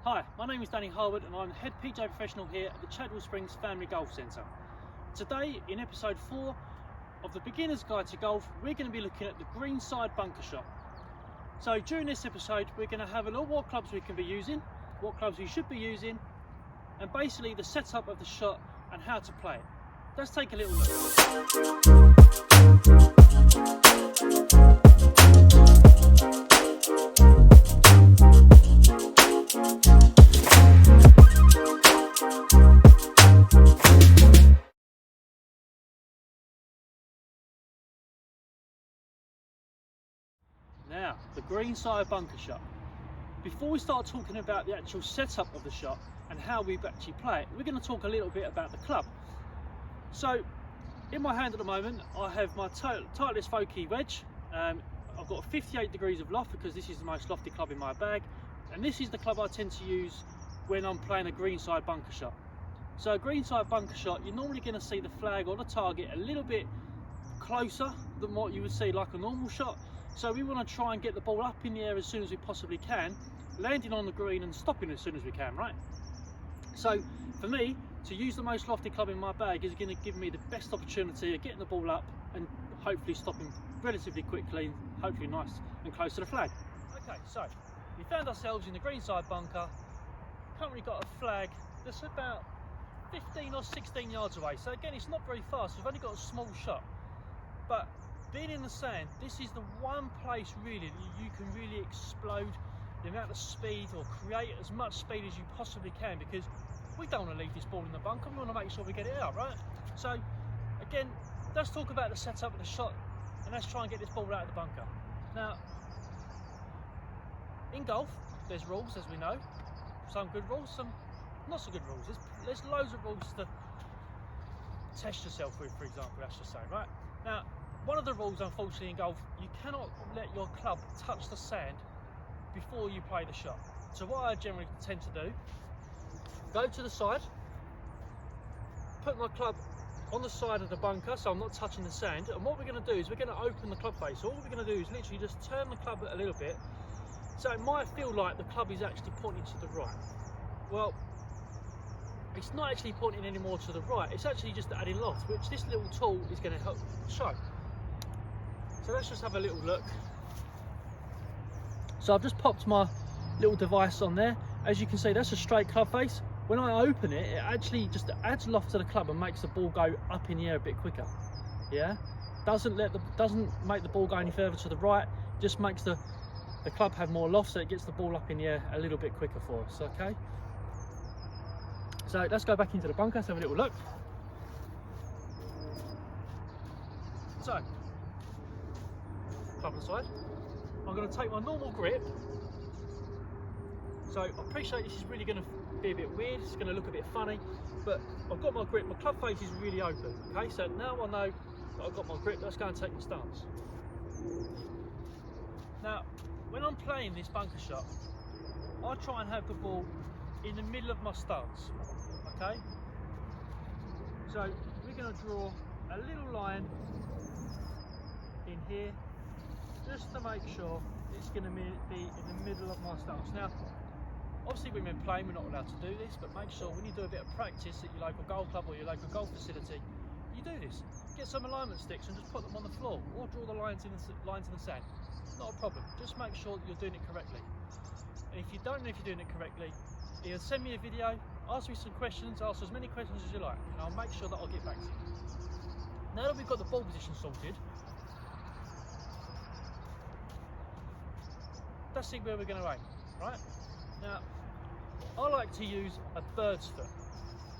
Hi, my name is Danny Harwood and I'm the head PJ professional here at the Chadwell Springs Family Golf Centre. Today, in episode 4 of the Beginner's Guide to Golf, we're going to be looking at the greenside bunker shot. So during this episode, we're going to have a look at what clubs we can be using, what clubs we should be using, and basically the setup of the shot and how to play it. Let's take a little look. Now, the greenside bunker shot. Before we start talking about the actual setup of the shot and how we actually play it, we're going to talk a little bit about the club. So, in my hand at the moment, I have my Titleist Vokey wedge. I've got 58 degrees of loft because this is the most lofty club in my bag, and this is the club I tend to use when I'm playing a greenside bunker shot. So, a greenside bunker shot, you're normally going to see the flag or the target a little bit closer than what you would see like a normal shot. So we want to try and get the ball up in the air as soon as we possibly can, landing on the green and stopping as soon as we can, right? So for me, to use the most lofty club in my bag is going to give me the best opportunity of getting the ball up and hopefully stopping relatively quickly, hopefully nice and close to the flag. Okay, so we found ourselves in the greenside bunker. Currently got a flag that's about 15 or 16 yards away. So again, it's not very fast. We've only got a small shot, but being in the sand, this is the one place really that you can really explode the amount of speed or create as much speed as you possibly can, because we don't want to leave this ball in the bunker, we want to make sure we get it out, right? So again, let's talk about the setup of the shot and let's try and get this ball out of the bunker. Now, in golf, there's rules, as we know. Some good rules, some not so good rules. There's loads of rules to test yourself with, for example, I should say, right? Now, one of the rules, unfortunately, in golf, you cannot let your club touch the sand before you play the shot. So what I generally tend to do, go to the side, put my club on the side of the bunker so I'm not touching the sand, and what we're going to do is we're going to open the club face. All we're going to do is literally just turn the club a little bit, so it might feel like the club is actually pointing to the right. Well, it's not actually pointing any more to the right, it's actually just adding loft, which this little tool is going to help show. So let's just have a little look. So I've just popped my little device on there. As you can see, that's a straight club face. When I open it, it actually just adds loft to the club and makes the ball go up in the air a bit quicker. Yeah, doesn't make the ball go any further to the right. Just makes the club have more loft, so it gets the ball up in the air a little bit quicker for us. Okay. So let's go back into the bunker. Let's have a little look. So, club on the side. I'm going to take my normal grip. So I appreciate this is really going to be a bit weird, it's going to look a bit funny, but I've got my grip, my club face is really open. Okay, so now I know that I've got my grip, let's go and take the stance. Now, when I'm playing this bunker shot, I try and have the ball in the middle of my stance. Okay, so we're going to draw a little line in here, just to make sure it's going to be in the middle of my stance. Now, obviously when we're playing, we're not allowed to do this, but make sure when you do a bit of practice at your local golf club or your local golf facility, you do this. Get some alignment sticks and just put them on the floor, or draw the lines in the sand. Not a problem. Just make sure that you're doing it correctly. And if you don't know if you're doing it correctly, either send me a video, ask me some questions, ask as many questions as you like, and I'll make sure that I'll get back to you. Now that we've got the ball position sorted, let's see where we're going to aim, right? Now, I like to use a bird's foot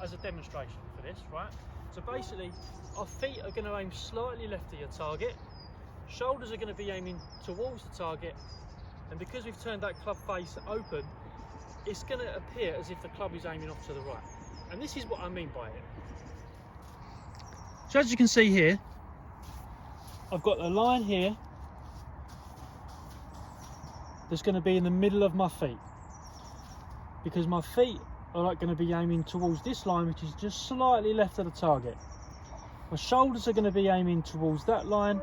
as a demonstration for this, right? So basically, our feet are going to aim slightly left of your target, shoulders are going to be aiming towards the target, and because we've turned that club face open, it's going to appear as if the club is aiming off to the right. And this is what I mean by it. So as you can see here, I've got a line here that's going to be in the middle of my feet, because my feet are like going to be aiming towards this line, which is just slightly left of the target. My shoulders are going to be aiming towards that line,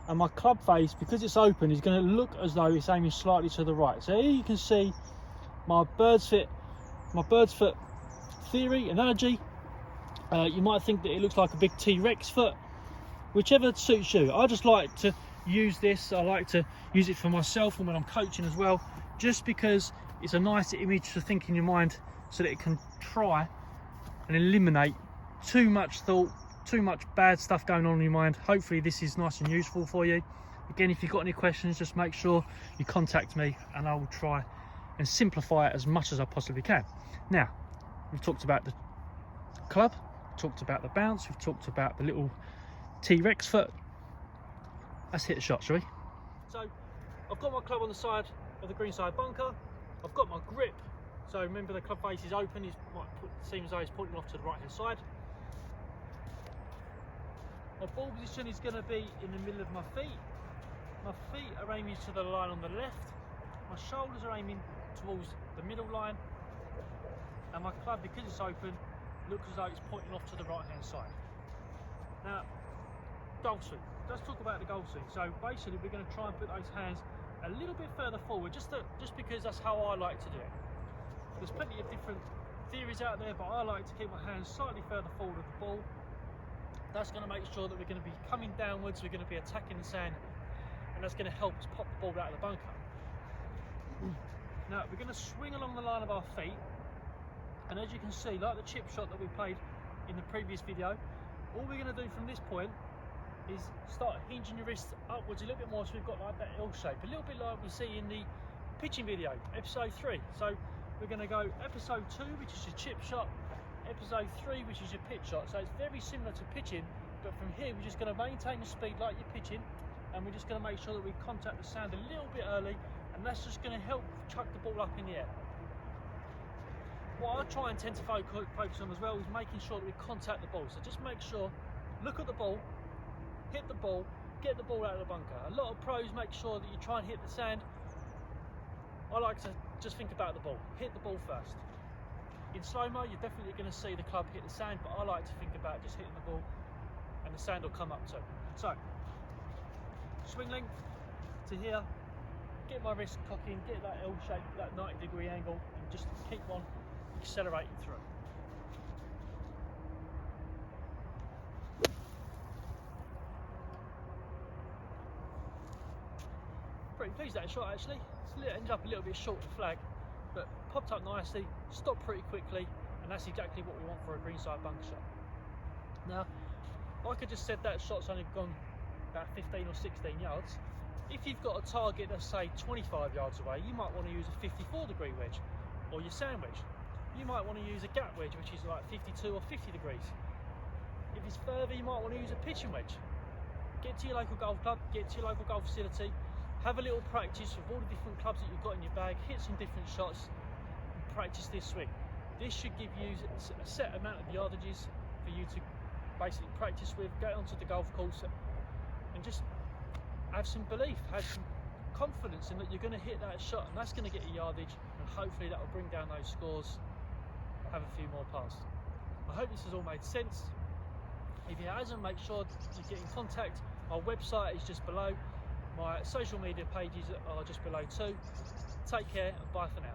and my club face, because it's open, is going to look as though it's aiming slightly to the right. So here you can see my bird's foot my bird's foot theory, analogy, you might think that it looks like a big T-Rex foot, whichever suits you. I just like to use this, I like to use it for myself and when I'm coaching as well, just because it's a nice image to think in your mind so that it can try and eliminate too much thought, too much bad stuff going on in your mind. Hopefully this is nice and useful for you. Again, if you've got any questions, just make sure you contact me and I will try and simplify it as much as I possibly can. Now, we've talked about the club, we've talked about the bounce, we've talked about the little T-Rex foot. Let's hit the shot, shall we? So, I've got my club on the side of the greenside bunker. I've got my grip. So remember the club face is open, it seems as though it's pointing off to the right hand side. My ball position is going to be in the middle of my feet. My feet are aiming to the line on the left. My shoulders are aiming towards the middle line. And my club, because it's open, looks as though it's pointing off to the right hand side. Now, golf swing. Let's talk about the golf swing. So basically we're going to try and put those hands a little bit further forward, just because that's how I like to do it. There's plenty of different theories out there, but I like to keep my hands slightly further forward of the ball. That's going to make sure that we're going to be coming downwards, we're going to be attacking the sand, and that's going to help us pop the ball out of the bunker. Now we're going to swing along the line of our feet, and as you can see, like the chip shot that we played in the previous video, all we're going to do from this point is start hinging your wrists upwards a little bit more, so we've got like that L shape, a little bit like we see in the pitching video, episode 3. So we're going to go episode 2, which is your chip shot, episode 3, which is your pitch shot. So it's very similar to pitching, but from here we're just going to maintain the speed like you're pitching, and we're just going to make sure that we contact the sand a little bit early, and that's just going to help chuck the ball up in the air. What I try and tend to focus on as well is making sure that we contact the ball. So just make sure, look at the ball, hit the ball, get the ball out of the bunker. A lot of pros make sure that you try and hit the sand. I like to just think about the ball, hit the ball first. In slow-mo, you're definitely going to see the club hit the sand, but I like to think about just hitting the ball and the sand will come up too. So, swing length to here, get my wrist cocking, get that L shape, that 90-degree angle, and just keep on accelerating through. Pretty pleased with that shot actually. It ended up a little bit short of the flag, but popped up nicely, stopped pretty quickly, and that's exactly what we want for a greenside bunker shot. Now, like I just said, that shot's only gone about 15 or 16 yards. If you've got a target that's say 25 yards away, you might want to use a 54-degree wedge, or your sand wedge. You might want to use a gap wedge, which is like 52 or 50 degrees. If it's further, you might want to use a pitching wedge. Get to your local golf club, get to your local golf facility, have a little practice with all the different clubs that you've got in your bag, hit some different shots, and practice this swing. This should give you a set amount of yardages for you to basically practice with, get onto the golf course, and just have some belief, have some confidence in that you're going to hit that shot, and that's going to get you yardage, and hopefully that will bring down those scores, have a few more pars. I hope this has all made sense. If it hasn't, make sure to get in contact. Our website is just below. My social media pages are just below too. Take care and bye for now.